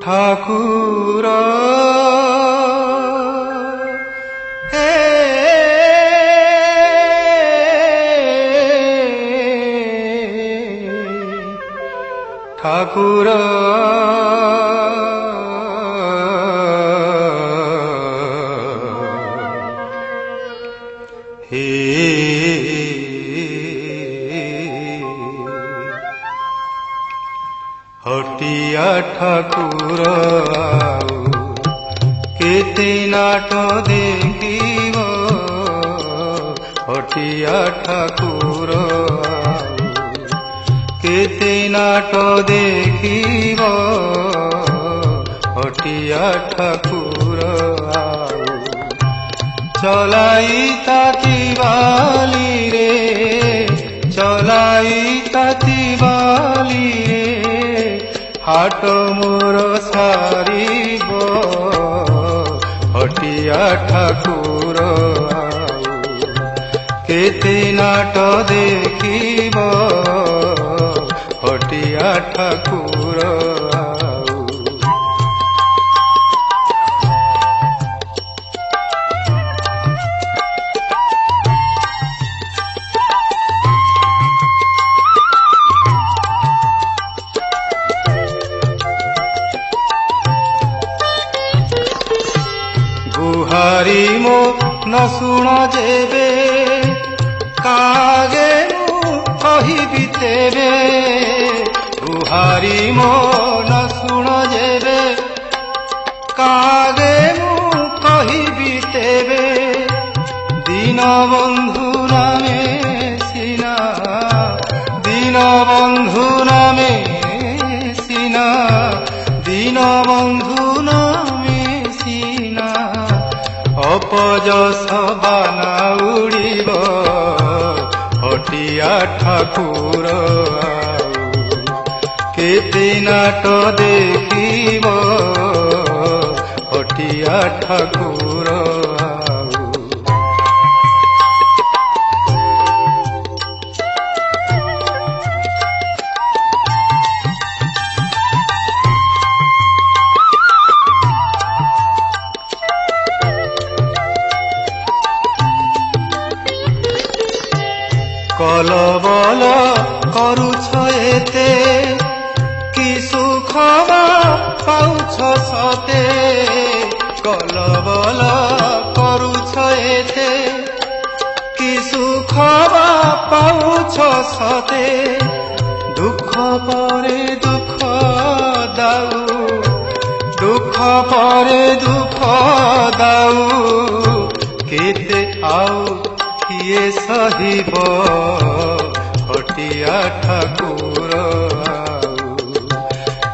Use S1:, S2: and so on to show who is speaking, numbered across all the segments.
S1: ठाकुर हे ठाकुर हे हटिया ठाकुर केते नाट देखिब हटिया ठाकुर केते नाट देखिब हटिया ठाकुर चलाई ताती बाली रे चलाई ताती बाली रे हाट मोर सारिब हटिया ठाकुर केते नाट देखिब हटिया ठाकुर गुहारी मो न शुण जेबे कागे मु कहिबि तेबे गुहारी मो न शुण जेबे कागे मु कहिबि तेबे दीन बंधु नामे सिना दीन बंधु नामे सिना दीन बंधु नामे सिना अपजस बाना उड़ीब हटिया ठाकुर केते नाट देखिब हटिया ठाकुर कलबल करुछ एते कि सुख पाउछ सते कलबल करुछ एते कि सुख पाउछ सते दुख परे दुख दाऊ दुख परे दुख दाऊ केते आउ किए सहिब हटिया ठाकुर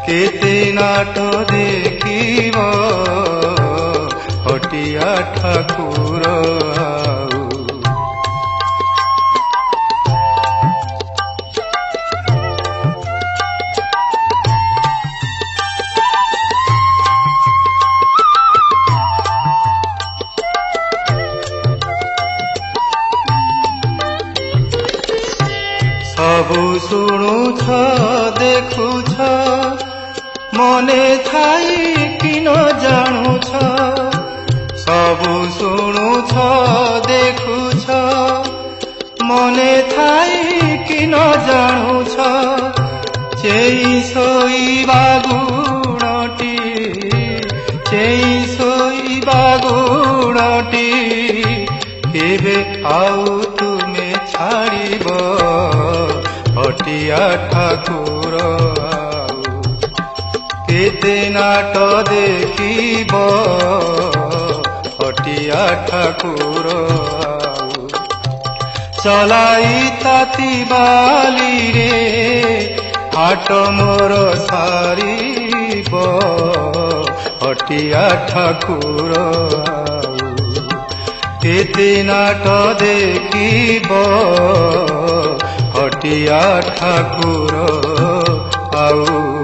S1: केते नाट देखिब हटिया ठाकुर सबु शुणुछ देखुछ मने थाई कि न जानुछ सबु शुणुछ देखुछ मने थाई कि न जानुछ चेई सोईबा गुणटी चेई सोईबा गुणटी केबे आउ तुमे छाड़िब हटिया ठाकुर केते नाट देखिब हटिया ठाकुर चलाई ताती बाली रे हाट मोर सारिब हटिया ठाकुर केते नाट देखिब हटिया ठाकुर आउ